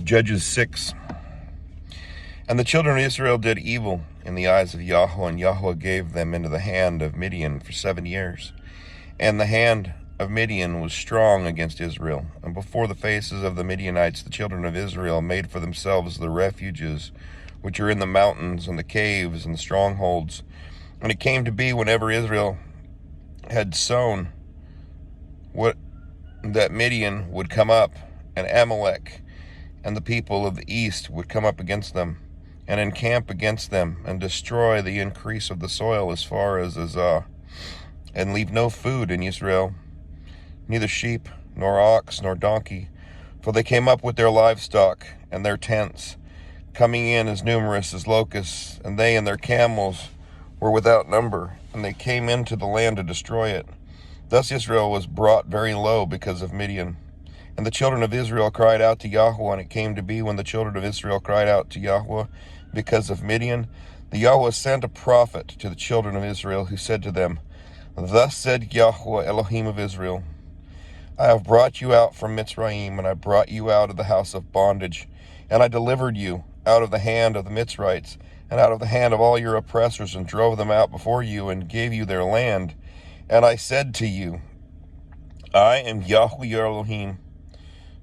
Judges 6. And the children of Israel did evil in the eyes of Yahweh, and Yahweh gave them into the hand of Midian for 7 years. And the hand of Midian was strong against Israel. And before the faces of the Midianites, the children of Israel made for themselves the refuges which are in the mountains and the caves and the strongholds. And it came to be, whenever Israel had sown, that Midian would come up, and Amalek and the people of the east would come up against them, and encamp against them, and destroy the increase of the soil as far as Azah, and leave no food in Israel, neither sheep, nor ox, nor donkey. For they came up with their livestock and their tents, coming in as numerous as locusts, and they and their camels were without number, and they came into the land to destroy it. Thus Israel was brought very low because of Midian. And the children of Israel cried out to Yahweh, and it came to be, when the children of Israel cried out to Yahweh because of Midian, the Yahweh sent a prophet to the children of Israel, who said to them, Thus said Yahweh, Elohim of Israel, I have brought you out from Mitzrayim, and I brought you out of the house of bondage, and I delivered you out of the hand of the Mitzrites, and out of the hand of all your oppressors, and drove them out before you, and gave you their land. And I said to you, I am Yahweh your Elohim.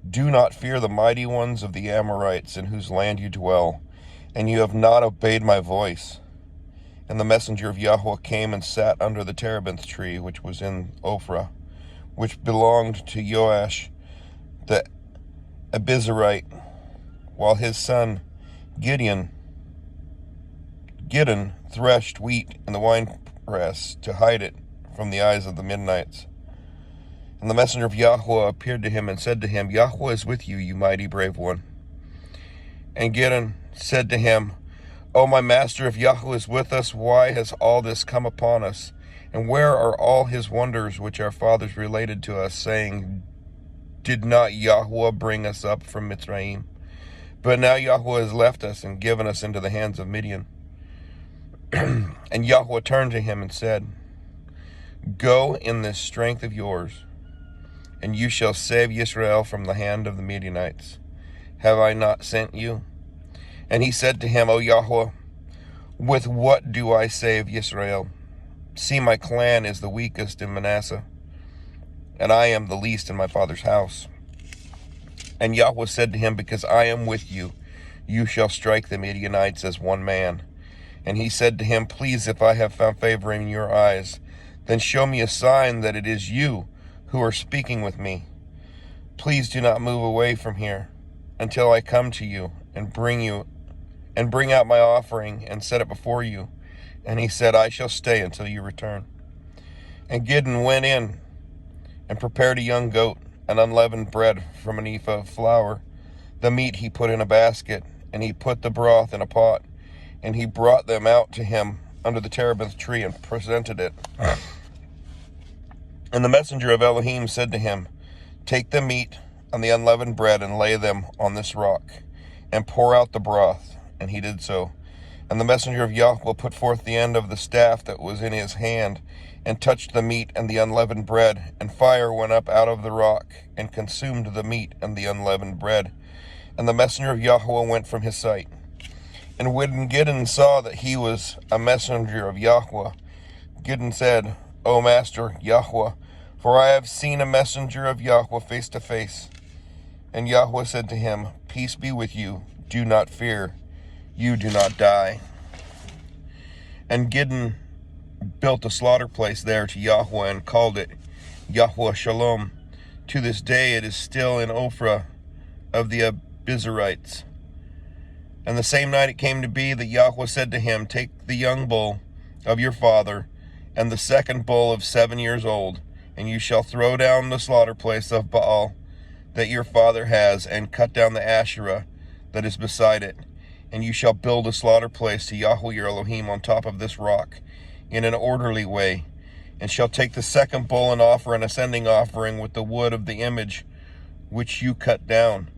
Do not fear the mighty ones of the Amorites, in whose land you dwell, and you have not obeyed my voice. And the messenger of Yahweh came and sat under the terebinth tree, which was in Ophrah, which belonged to Joash the Abizarite, while his son Gideon threshed wheat in the winepress to hide it from the eyes of the Midianites. And the messenger of Yahweh appeared to him and said to him, Yahweh is with you, you mighty brave one. And Gideon said to him, O my master, if Yahweh is with us, why has all this come upon us? And where are all his wonders which our fathers related to us, saying, Did not Yahweh bring us up from Mitzrayim? But now Yahweh has left us and given us into the hands of Midian. And Yahweh turned to him and said, Go in this strength of yours, and you shall save Israel from the hand of the Midianites. Have I not sent you? And he said to him, O Yahweh, with what do I save Israel? See, my clan is the weakest in Manasseh, and I am the least in my father's house. And Yahweh said to him, Because I am with you, you shall strike the Midianites as one man. And he said to him, Please, if I have found favor in your eyes, then show me a sign that it is you who are speaking with me. Please do not move away from here until I come to you and bring out my offering and set it before you. And he said, I shall stay until you return. And Gideon went in and prepared a young goat and unleavened bread from an ephah of flour. The meat he put in a basket, and he put the broth in a pot. And he brought them out to him under the terebinth tree and presented it. And the messenger of Elohim said to him, Take the meat and the unleavened bread and lay them on this rock, and pour out the broth. And he did so. And the messenger of Yahweh put forth the end of the staff that was in his hand, and touched the meat and the unleavened bread, and fire went up out of the rock, and consumed the meat and the unleavened bread. And the messenger of Yahweh went from his sight. And when Gideon saw that he was a messenger of Yahweh, Gideon said, O master, Yahweh, for I have seen a messenger of Yahweh face to face. And Yahweh said to him, Peace be with you, do not fear, you do not die. And Gideon built a slaughter place there to Yahweh, and called it Yahweh Shalom. To this day it is still in Ophrah of the Abizarites. And the same night it came to be that Yahweh said to him, Take the young bull of your father, and the second bull of 7 years old, and you shall throw down the slaughter place of Baal that your father has, and cut down the Asherah that is beside it. And you shall build a slaughter place to Yahweh your Elohim on top of this rock, in an orderly way, and shall take the second bull and offer an ascending offering with the wood of the image which you cut down.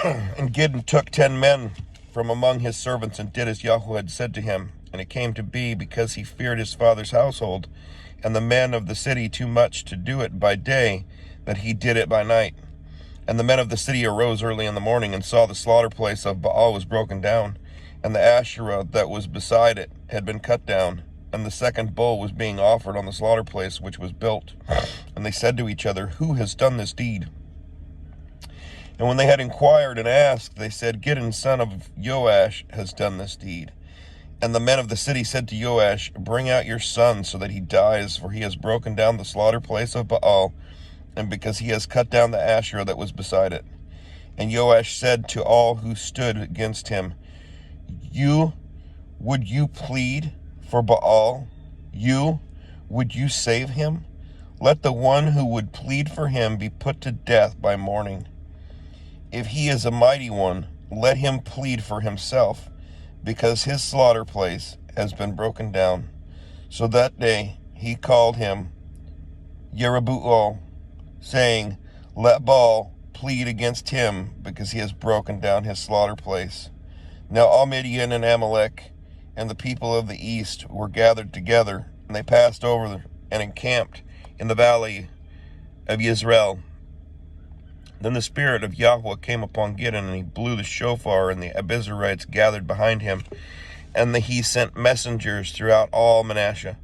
And Gideon took 10 men from among his servants, and did as Yahweh had said to him. And it came to be, because he feared his father's household, and the men of the city too much to do it by day, that he did it by night. And the men of the city arose early in the morning, and saw the slaughter place of Baal was broken down, and the Asherah that was beside it had been cut down, and the second bull was being offered on the slaughter place which was built. And they said to each other, Who has done this deed? And when they had inquired and asked, they said, Gideon son of Joash has done this deed. And the men of the city said to Joash, Bring out your son, so that he dies, for he has broken down the slaughter place of Baal, and because he has cut down the Asherah that was beside it. And Joash said to all who stood against him, Would you plead for Baal? Would you save him? Let the one who would plead for him be put to death by morning. If he is a mighty one, let him plead for himself, because his slaughter place has been broken down. So that day he called him Jerubbaal, saying, Let Baal plead against him, because he has broken down his slaughter place. Now all Midian and Amalek and the people of the east were gathered together, and they passed over and encamped in the valley of Yizreel. Then the spirit of Yahweh came upon Gideon, and he blew the shofar, and the Abiezrites gathered behind him. And he sent messengers throughout all Manasseh,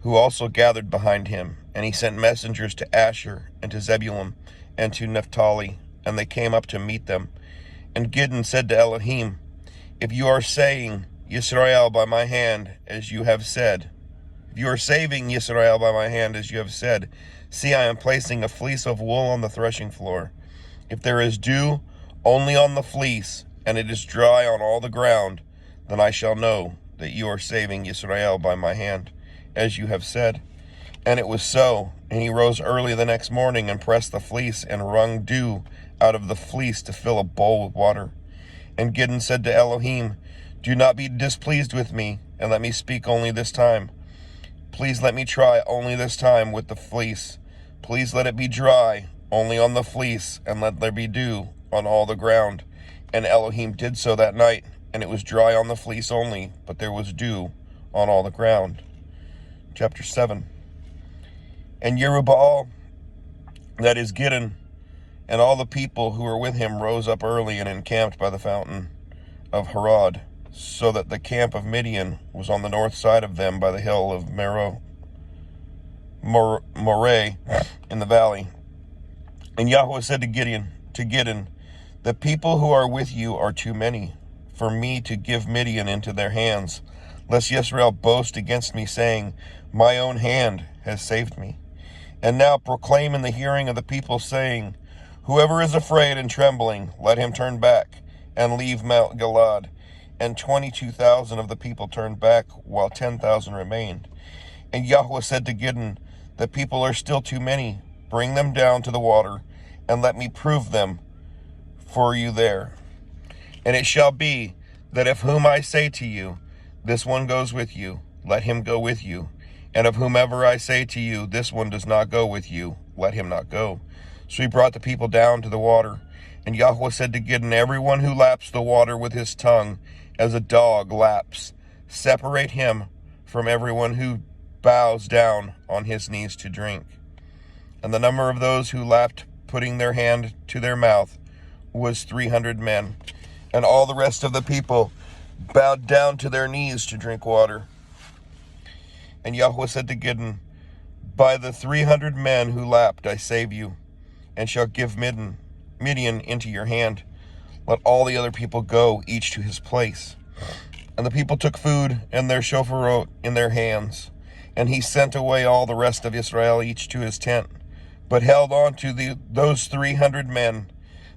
who also gathered behind him. And he sent messengers to Asher, and to Zebulun, and to Naphtali, and they came up to meet them. And Gideon said to Elohim, If you are saying Yisrael by my hand, as you have said, if you are saving Yisrael by my hand, as you have said, see, I am placing a fleece of wool on the threshing floor. If there is dew only on the fleece, and it is dry on all the ground, then I shall know that you are saving Yisrael by my hand, as you have said. And it was so. And he rose early the next morning, and pressed the fleece, and wrung dew out of the fleece to fill a bowl with water. And Gideon said to Elohim, Do not be displeased with me, and let me speak only this time. Please let me try only this time with the fleece. Please let it be dry only on the fleece, and let there be dew on all the ground. And Elohim did so that night, and it was dry on the fleece only, but there was dew on all the ground. Chapter 7. And Jerubbaal, that is Gideon, and all the people who were with him rose up early and encamped by the fountain of Harod, so that the camp of Midian was on the north side of them by the hill of Moreh in the valley. And Yahweh said to Gideon, The people who are with you are too many for me to give Midian into their hands, lest Yisrael boast against me, saying, My own hand has saved me. And now proclaim in the hearing of the people, saying, Whoever is afraid and trembling, let him turn back and leave Mount Gilad. And 22,000 of the people turned back, while 10,000 remained. And Yahweh said to Gideon, The people are still too many. Bring them down to the water, and let me prove them for you there. And it shall be that if whom I say to you, This one goes with you, let him go with you. And of whomever I say to you, This one does not go with you, let him not go. So he brought the people down to the water. And Yahweh said to Gideon, Everyone who laps the water with his tongue, as a dog laps, separate him from everyone who bows down on his knees to drink. And the number of those who lapped, putting their hand to their mouth, was 300 men. And all the rest of the people bowed down to their knees to drink water. And Yahweh said to Gideon, By the 300 men who lapped I save you, and shall give Midian into your hand. Let all the other people go, each to his place. And the people took food and their shofar in their hands. And he sent away all the rest of Israel, each to his tent, but held on to those 300 men.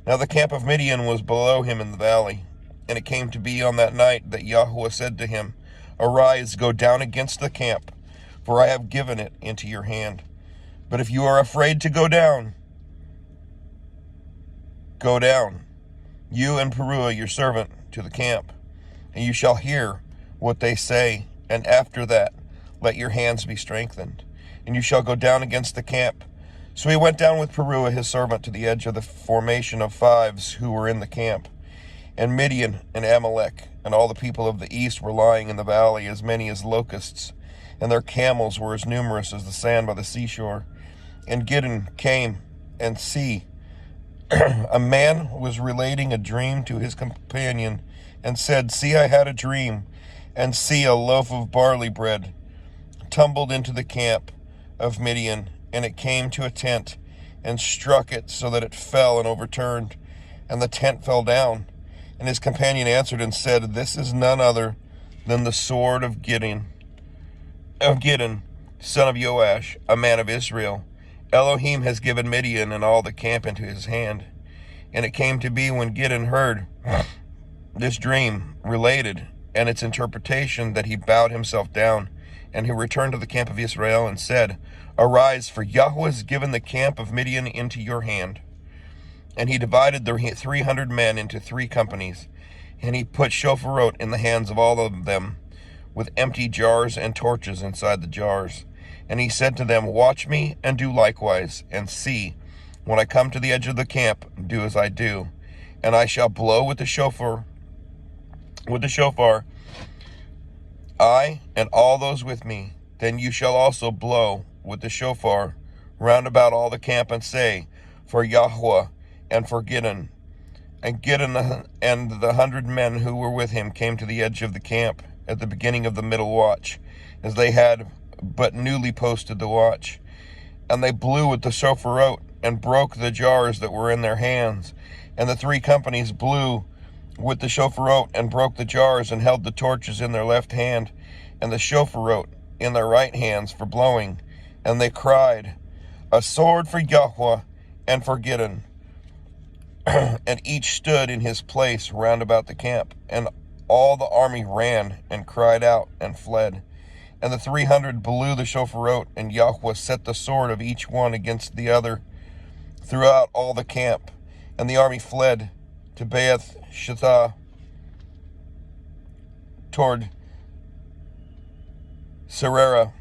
Now the camp of Midian was below him in the valley. And it came to be on that night that Yahweh said to him, Arise, go down against the camp, for I have given it into your hand. But if you are afraid to go down, you and Peruah your servant, to the camp, and you shall hear what they say, and after that let your hands be strengthened, and you shall go down against the camp. So he went down with Peruah his servant to the edge of the formation of fives who were in the camp. And Midian and Amalek and all the people of the east were lying in the valley, as many as locusts, and their camels were as numerous as the sand by the seashore. And Gideon came, and see, A man was relating a dream to his companion and said, "See, I had a dream, and see, a loaf of barley bread tumbled into the camp of Midian, and it came to a tent and struck it so that it fell and overturned, and the tent fell down." And his companion answered and said, "This is none other than the sword of Gideon, son of Joash, a man of Israel. Elohim has given Midian and all the camp into his hand." And it came to be, when Gideon heard this dream related and its interpretation, that he bowed himself down, and he returned to the camp of Israel and said, "Arise, for Yahweh has given the camp of Midian into your hand." And he divided the 300 men into 3 companies, and he put shofarot in the hands of all of them, with empty jars and torches inside the jars. And he said to them, "Watch me and do likewise, and see, when I come to the edge of the camp, do as I do. And I shall blow with the shofar, I and all those with me. Then you shall also blow with the shofar round about all the camp, and say, for Yahweh and for Gideon." And Gideon and the 100 men who were with him came to the edge of the camp at the beginning of the middle watch, as they had but newly posted the watch. And they blew with the shofarot, and broke the jars that were in their hands. And the 3 companies blew with the shofarot, and broke the jars, and held the torches in their left hand, and the shofarot in their right hands for blowing. And they cried, "A sword for Yahweh and for Gideon." And each stood in his place round about the camp. And all the army ran, and cried out, and fled. And the 300 blew the shofarot, and Yahweh set the sword of each one against the other throughout all the camp. And the army fled to Baeth Shittah toward Serera,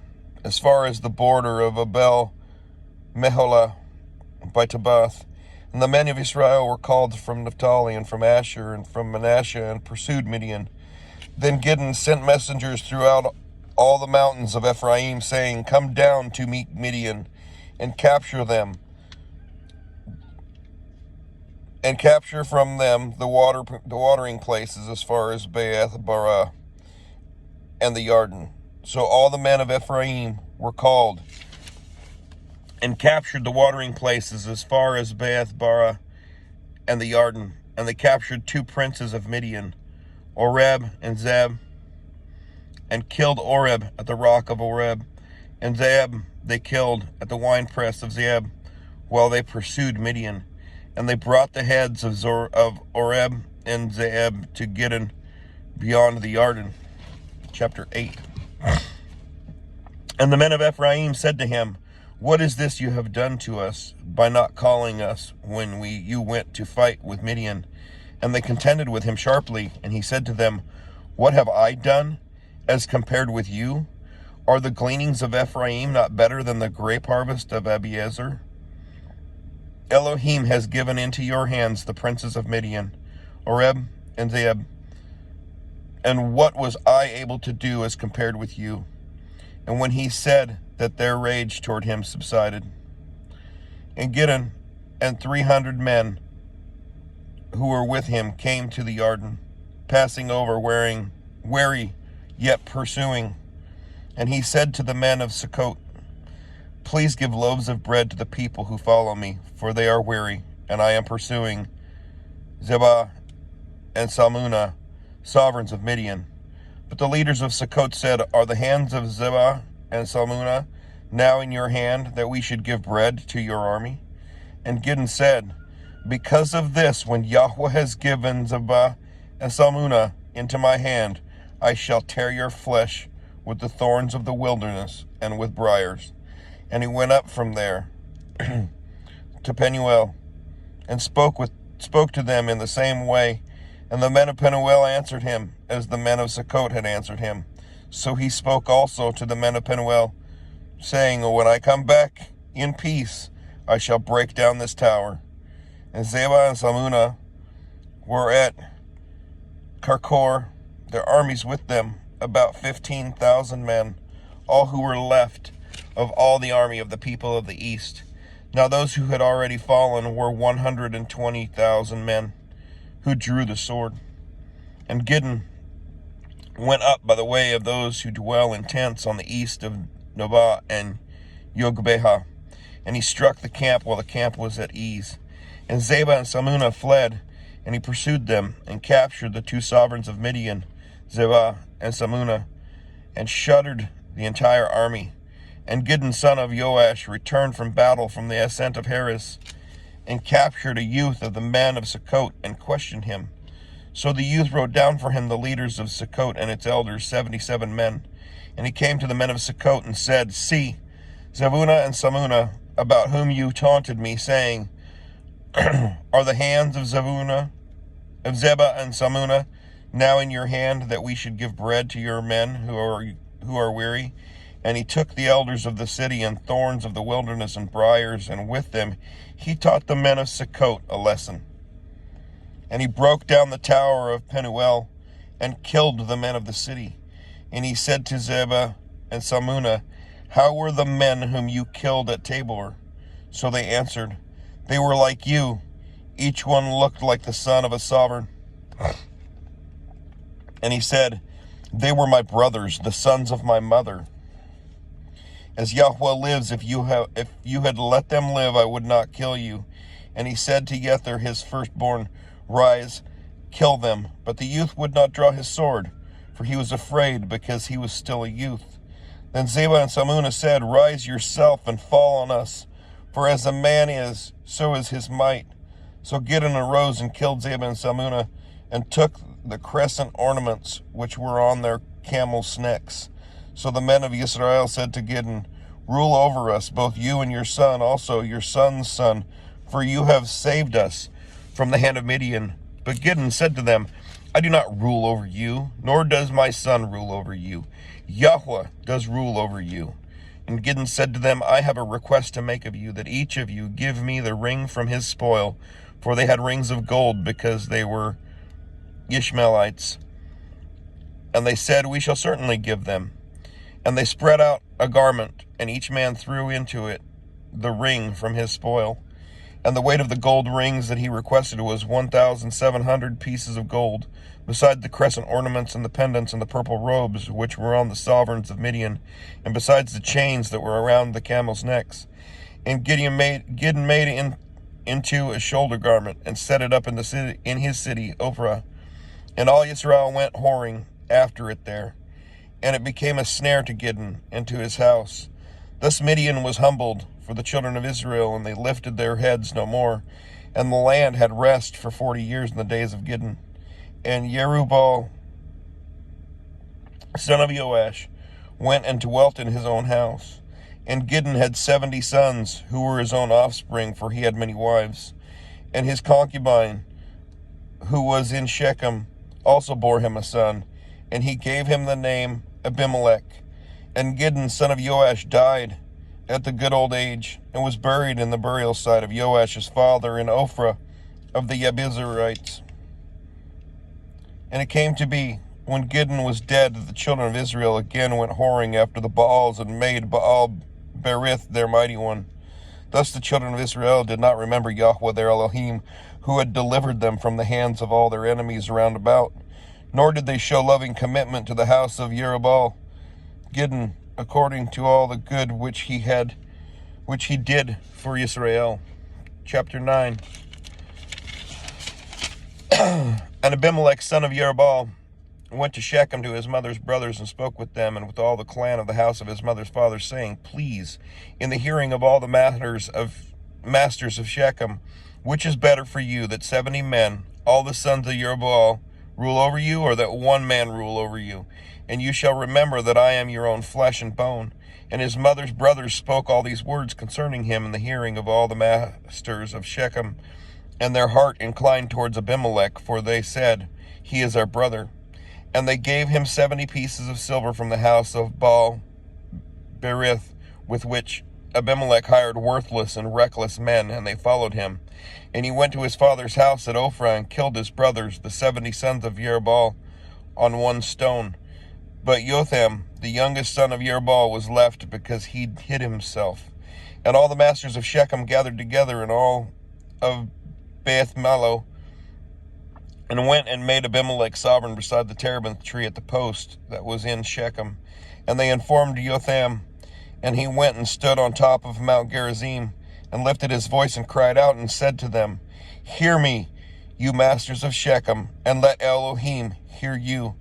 as far as the border of Abel Meholah by Tabbath. And the men of Israel were called from Naphtali and from Asher and from Manasseh, and pursued Midian. Then Gideon sent messengers throughout all the mountains of Ephraim, saying, "Come down to meet Midian, and capture them, and capture from them the watering places as far as Baeth Barah and the Yarden." So all the men of Ephraim were called, and captured the watering places as far as Baeth Barah and the Yarden. And they captured 2 princes of Midian, Oreb and Zeb, and killed Oreb at the rock of Oreb, and Zeb they killed at the winepress of Zeb, while they pursued Midian. And they brought the heads of Oreb and Zeb to Gideon beyond the Yarden. Chapter 8. And the men of Ephraim said to him, "What is this you have done to us by not calling us when you went to fight with Midian?" And they contended with him sharply. And he said to them, "What have I done as compared with you? Are the gleanings of Ephraim not better than the grape harvest of Abiezer? Elohim has given into your hands the princes of Midian, Oreb and Zeb. And what was I able to do as compared with you?" And when he said that, their rage toward him subsided. And Gideon and 300 men who were with him came to the Yarden, passing over, wary, yet pursuing. And he said to the men of Sukkot, "Please give loaves of bread to the people who follow me, for they are weary, and I am pursuing Zebah and Salmunna, sovereigns of Midian." But the leaders of Sukkot said, "Are the hands of Zebah and Salmunna now in your hand, that we should give bread to your army?" And Gideon said, "Because of this, when Yahweh has given Zebah and Salmunna into my hand, I shall tear your flesh with the thorns of the wilderness and with briars." And he went up from there to Penuel, and spoke to them in the same way. And the men of Penuel answered him, as the men of Sukkot had answered him. So he spoke also to the men of Penuel, saying, "When I come back in peace, I shall break down this tower." And Zebah and Salmunna were at Karkor, their armies with them, about 15,000 men, all who were left of all the army of the people of the east, Now those who had already fallen were 120,000 men who drew the sword. And Gideon went up by the way of those who dwell in tents on the east of Nobah and Yogbeha, and he struck the camp while the camp was at ease. And Zebah and Salmunna fled, and he pursued them, and captured the two sovereigns of Midian, Zebah and Salmunna, and shuddered the entire army. And Gideon son of Joash returned from battle from the ascent of Heres, and captured a youth of the men of Sukkot, and questioned him. So the youth wrote down for him the leaders of Sukkot and its elders, 77 men. And he came to the men of Sukkot and said, See, Zebunna and Salmunna, about whom you taunted me, saying, Are the hands of Zebah and Salmunna now in your hand, that we should give bread to your men who are weary? And he took the elders of the city and thorns of the wilderness and briars, and with them he taught the men of Sukkot a lesson. And he broke down the tower of Penuel, and killed the men of the city. And he said to Zebah and Salmunna, How were the men whom you killed at Tabor? So they answered, They were like you. Each one looked like the son of a sovereign. And he said, They were my brothers, the sons of my mother. As Yahweh lives, if you had let them live, I would not kill you. And he said to Jether, his firstborn, Rise, kill them. But the youth would not draw his sword, for he was afraid, because he was still a youth. Then Zebah and Salmunna said, Rise yourself and fall on us, for as a man is, so is his might. So Gideon arose and killed Zebah and Salmunna, and took the crescent ornaments which were on their camels' necks. So the men of Israel said to Gideon, Rule over us, both you and your son, also your son's son, for you have saved us from the hand of Midian. But Gideon said to them, I do not rule over you, nor does my son rule over you. Yahweh does rule over you. And Gideon said to them, I have a request to make of you, that each of you give me the ring from his spoil, for they had rings of gold, because they were Ishmaelites. And they said, We shall certainly give them. And they spread out a garment, and each man threw into it the ring from his spoil. And the weight of the gold rings that he requested was 1,700 pieces of gold, beside the crescent ornaments and the pendants and the purple robes which were on the sovereigns of Midian, and besides the chains that were around the camels' necks. And Gideon made into a shoulder garment, and set it up in his city, Ophrah. And all Israel went whoring after it there. And it became a snare to Gideon and to his house. Thus Midian was humbled for the children of Israel, and they lifted their heads no more. And the land had rest for 40 years in the days of Gideon. And Jerubbaal, son of Joash, went and dwelt in his own house. And Gideon had 70 sons, who were his own offspring, for he had many wives. And his concubine, who was in Shechem, also bore him a son, and he gave him the name Abimelech. And Gideon, son of Joash, died at the good old age, and was buried in the burial site of Joash his father in Ophrah of the Abiezrites. And it came to be, when Gideon was dead, that the children of Israel again went whoring after the Baals, and made Baal Berith their mighty one. Thus the children of Israel did not remember Yahweh their Elohim, who had delivered them from the hands of all their enemies round about, nor did they show loving commitment to the house of Jerubbaal, Gideon, according to all the good which he did for Israel. Chapter 9. And Abimelech, son of Jerubbaal, went to Shechem to his mother's brothers, and spoke with them and with all the clan of the house of his mother's father, saying, Please, in the hearing of all the masters of Shechem, which is better for you, that 70 men, all the sons of Jerubbaal, rule over you, or that one man rule over you? And you shall remember that I am your own flesh and bone. And his mother's brothers spoke all these words concerning him in the hearing of all the masters of Shechem. And their heart inclined towards Abimelech, for they said, He is our brother. And they gave him 70 pieces of silver from the house of Baal Berith, with which Abimelech hired worthless and reckless men, and they followed him. And he went to his father's house at Ophrah, and killed his brothers, the 70 sons of Jerubbaal, on one stone. But Jotham, the youngest son of Jerubbaal, was left, because he hid himself. And all the masters of Shechem gathered together, and all of Beth Millo, and went and made Abimelech sovereign beside the terebinth tree at the post that was in Shechem. And they informed Jotham, and he went and stood on top of Mount Gerizim, and lifted his voice and cried out, and said to them, Hear me, you masters of Shechem, and let Elohim hear you.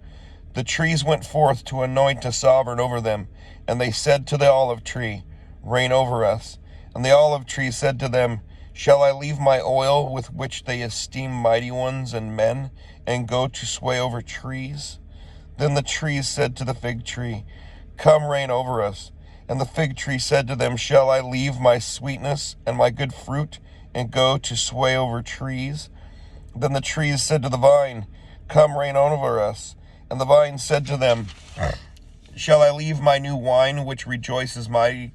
The trees went forth to anoint a sovereign over them, and they said to the olive tree, Reign over us. And the olive tree said to them, Shall I leave my oil with which they esteem mighty ones and men, and go to sway over trees? Then the trees said to the fig tree, Come reign over us. And the fig tree said to them, Shall I leave my sweetness and my good fruit, and go to sway over trees? Then the trees said to the vine, Come reign over us. And the vine said to them, Shall I leave my new wine, which rejoices mighty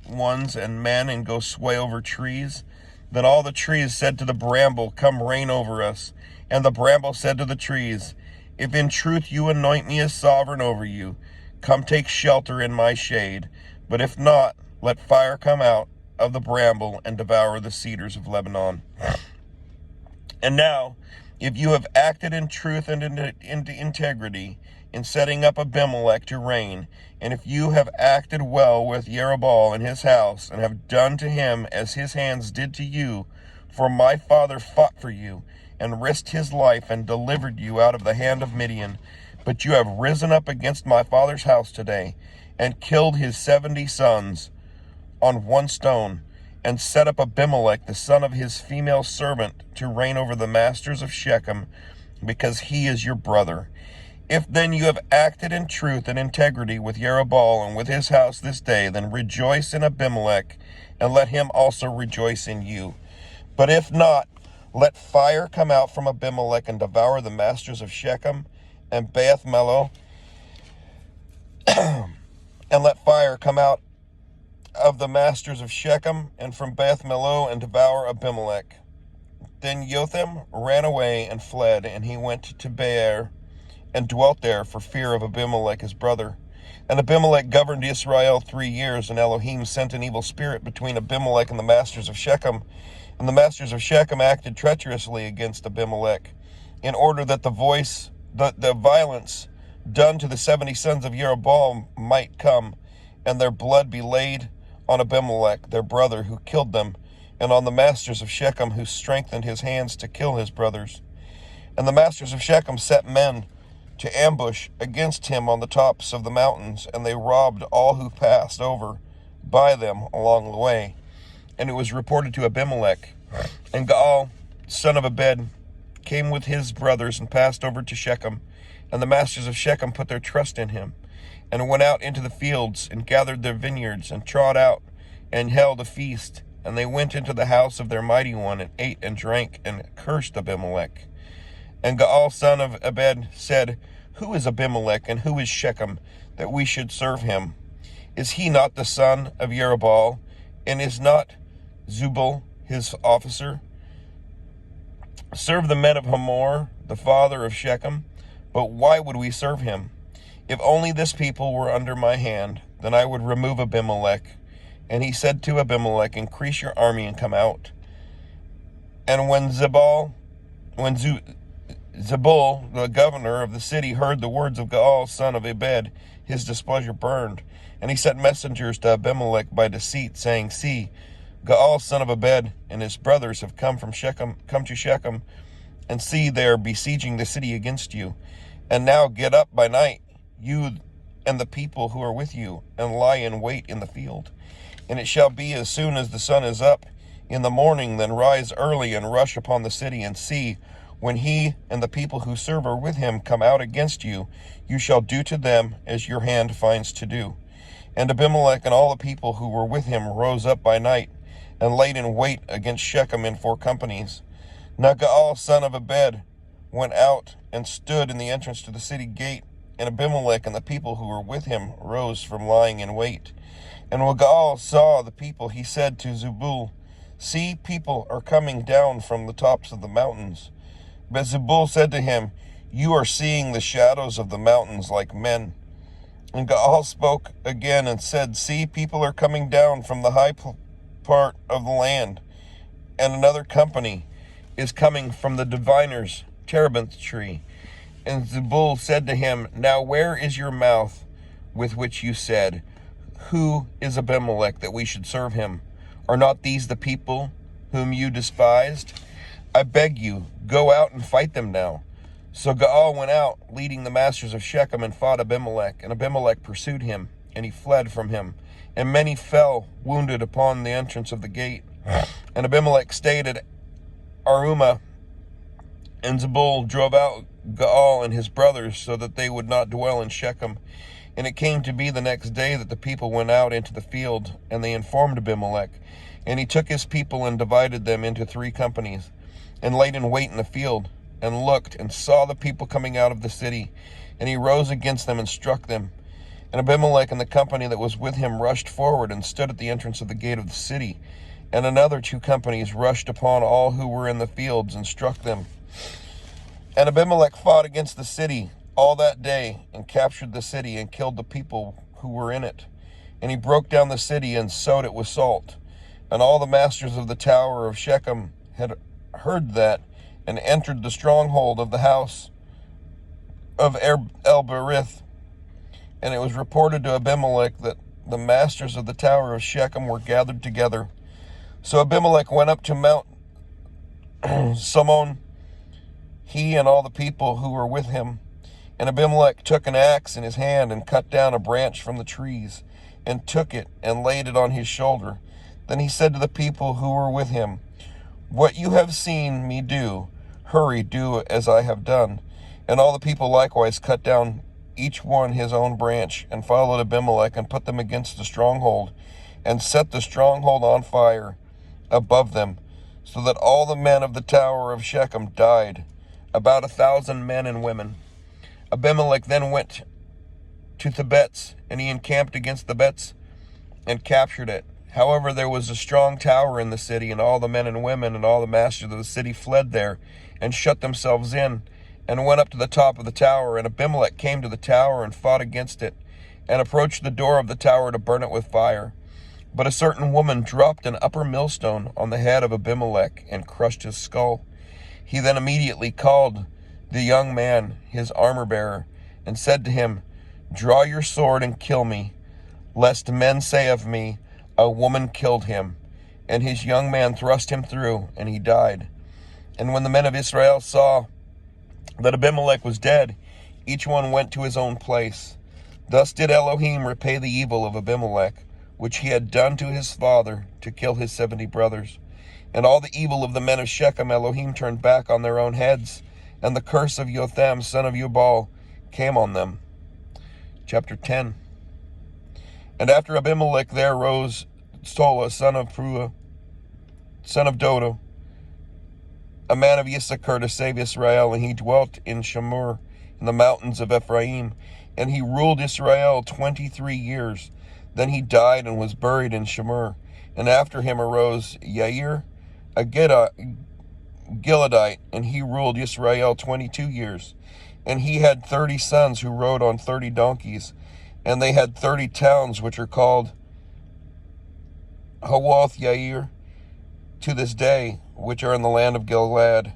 ones and men, and go sway over trees? Then all the trees said to the bramble, Come reign over us. And the bramble said to the trees, If in truth you anoint me as sovereign over you, come take shelter in my shade. But if not, let fire come out of the bramble and devour the cedars of Lebanon. And now, if you have acted in truth and in integrity in setting up Abimelech to reign, and if you have acted well with Jerubbaal and his house, and have done to him as his hands did to you, for my father fought for you, and risked his life, and delivered you out of the hand of Midian, but you have risen up against my father's house today, and killed his 70 sons on one stone, and set up Abimelech, the son of his female servant, to reign over the masters of Shechem, because he is your brother. If then you have acted in truth and integrity with Jerubbaal and with his house this day, then rejoice in Abimelech, and let him also rejoice in you. But if not, let fire come out from Abimelech and devour the masters of Shechem and Beth Millo, and let fire come out of the masters of Shechem and from Beth Millo and devour Abimelech. Then Jotham ran away and fled, and he went to Beer and dwelt there for fear of Abimelech his brother. And Abimelech governed Israel 3 years, and Elohim sent an evil spirit between Abimelech and the masters of Shechem. And the masters of Shechem acted treacherously against Abimelech, in order that the violence done to the 70 sons of Jerubbaal might come, and their blood be laid on Abimelech, their brother, who killed them, and on the masters of Shechem, who strengthened his hands to kill his brothers. And the masters of Shechem set men to ambush against him on the tops of the mountains, and they robbed all who passed over by them along the way. And it was reported to Abimelech, and Gaal, son of Ebed, came with his brothers and passed over to Shechem. And the masters of Shechem put their trust in him, and went out into the fields, and gathered their vineyards, and trod out, and held a feast. And they went into the house of their mighty one, and ate and drank, and cursed Abimelech. And Gaal, son of Ebed, said, Who is Abimelech, and who is Shechem, that we should serve him? Is he not the son of Jerubbaal, and is not Zubal his officer? Serve the men of Hamor, the father of Shechem. But why would we serve him? If only this people were under my hand, then I would remove Abimelech. And he said to Abimelech, Increase your army and come out. And when Zebul, the governor of the city, heard the words of Gaal, son of Ebed, his displeasure burned. And he sent messengers to Abimelech by deceit, saying, See, Gaal, son of Ebed, and his brothers have come to Shechem, and see, they are besieging the city against you. And now get up by night, you and the people who are with you, and lie in wait in the field. And it shall be, as soon as the sun is up in the morning, then rise early and rush upon the city, and see, when he and the people who serve are with him come out against you, you shall do to them as your hand finds to do. And Abimelech and all the people who were with him rose up by night, and laid in wait against Shechem in 4 companies. Now Gaal, son of Ebed, went out and stood in the entrance to the city gate, and Abimelech and the people who were with him rose from lying in wait. And when Gaal saw the people, he said to Zebul, See, people are coming down from the tops of the mountains. But Zebul said to him, You are seeing the shadows of the mountains like men. And Gaal spoke again and said, See, people are coming down from the high part of the land, and another company is coming from the diviner's terebinth tree. And Zebul said to him, Now where is your mouth with which you said, Who is Abimelech that we should serve him? Are not these the people whom you despised? I beg you, go out and fight them now. So Gaal went out, leading the masters of Shechem, and fought Abimelech. And Abimelech pursued him, and he fled from him. And many fell wounded upon the entrance of the gate. And Abimelech stayed at Arumah. And Zebul drove out Gaal and his brothers, so that they would not dwell in Shechem. And it came to be the next day that the people went out into the field, and they informed Abimelech. And he took his people and divided them into 3 companies, and laid in wait in the field, and looked, and saw the people coming out of the city. And he rose against them and struck them. And Abimelech and the company that was with him rushed forward, and stood at the entrance of the gate of the city. And another 2 companies rushed upon all who were in the fields, and struck them. And Abimelech fought against the city all that day, and captured the city, and killed the people who were in it. And he broke down the city, and sowed it with salt. And all the masters of the tower of Shechem had heard that, and entered the stronghold of the house of El-Berith. And it was reported to Abimelech that the masters of the tower of Shechem were gathered together. So Abimelech went up to Mount Salmon, he and all the people who were with him. And Abimelech took an axe in his hand, and cut down a branch from the trees, and took it, and laid it on his shoulder. Then he said to the people who were with him, What you have seen me do, hurry, do as I have done. And all the people likewise cut down each one his own branch, and followed Abimelech, and put them against the stronghold, and set the stronghold on fire above them, so that all the men of the tower of Shechem died, about 1,000 men and women. Abimelech then went to Thebez, and he encamped against Thebez, and captured it. However, there was a strong tower in the city, and all the men and women and all the masters of the city fled there, and shut themselves in, and went up to the top of the tower. And Abimelech came to the tower, and fought against it, and approached the door of the tower to burn it with fire. But a certain woman dropped an upper millstone on the head of Abimelech, and crushed his skull. He then immediately called the young man, his armor-bearer, and said to him, Draw your sword and kill me, lest men say of me, A woman killed him. And his young man thrust him through, and he died. And when the men of Israel saw that Abimelech was dead, each one went to his own place. Thus did Elohim repay the evil of Abimelech, which he had done to his father, to kill his 70 brothers. And all the evil of the men of Shechem Elohim turned back on their own heads, and the curse of Jotham, son of Ubal, came on them. Chapter 10. And after Abimelech there rose Tola, son of Pruah, son of Dodo, a man of Issachar, to save Israel, and he dwelt in Shamur, in the mountains of Ephraim, and he ruled Israel 23 years. Then he died and was buried in Shamur. And after him arose Yair, a Gileadite, and he ruled Israel 22 years. And he had 30 sons who rode on 30 donkeys, and they had 30 towns which are called Hawoth Yair to this day, which are in the land of Gilead.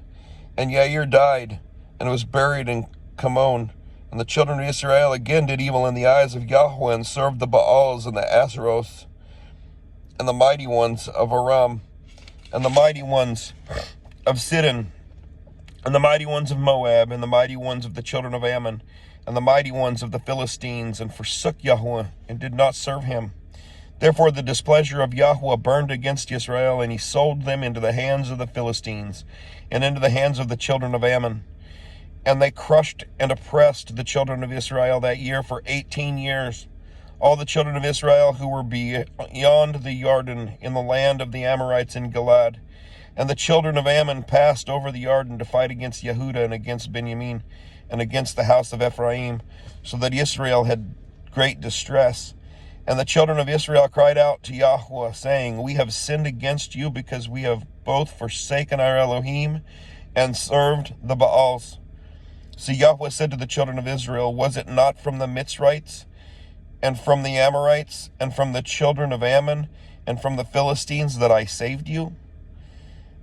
And Yair died, and was buried in Kamon. And the children of Israel again did evil in the eyes of Yahweh, and served the Baals and the Asheroth, and the mighty ones of Aram, and the mighty ones of Sidon, and the mighty ones of Moab, and the mighty ones of the children of Ammon, and the mighty ones of the Philistines, and forsook Yahweh, and did not serve him. Therefore the displeasure of Yahweh burned against Israel, and he sold them into the hands of the Philistines, and into the hands of the children of Ammon. And they crushed and oppressed the children of Israel that year for 18 years. All the children of Israel who were beyond the Jordan, in the land of the Amorites in Gilead. And the children of Ammon passed over the Jordan to fight against Yehudah and against Benjamin and against the house of Ephraim, so that Israel had great distress. And the children of Israel cried out to Yahweh, saying, We have sinned against you, because we have both forsaken our Elohim and served the Baals. So Yahweh said to the children of Israel, Was it not from the Mitzrites, and from the Amorites, and from the children of Ammon, and from the Philistines that I saved you?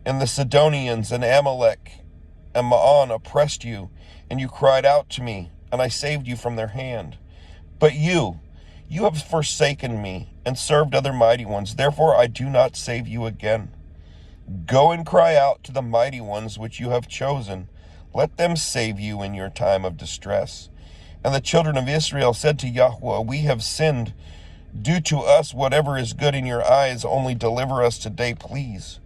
And the Sidonians and Amalek and Maon oppressed you, and you cried out to me, and I saved you from their hand. But you have forsaken me, and served other mighty ones. Therefore I do not save you again. Go and cry out to the mighty ones which you have chosen. Let them save you in your time of distress. And the children of Israel said to Yahweh, we have sinned. Do to us whatever is good in your eyes, only deliver us today, please.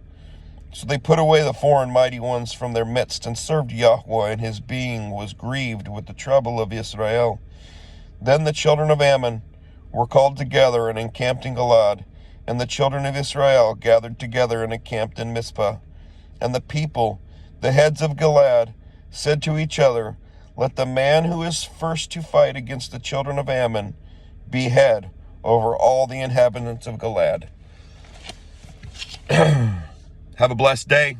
So they put away the foreign mighty ones from their midst, and served Yahweh, and his being was grieved with the trouble of Israel. Then the children of Ammon were called together and encamped in Gilad, and the children of Israel gathered together and encamped in Mizpah. And the people, the heads of Gilad, said to each other, let the man who is first to fight against the children of Ammon be head over all the inhabitants of Gilad. Have a blessed day.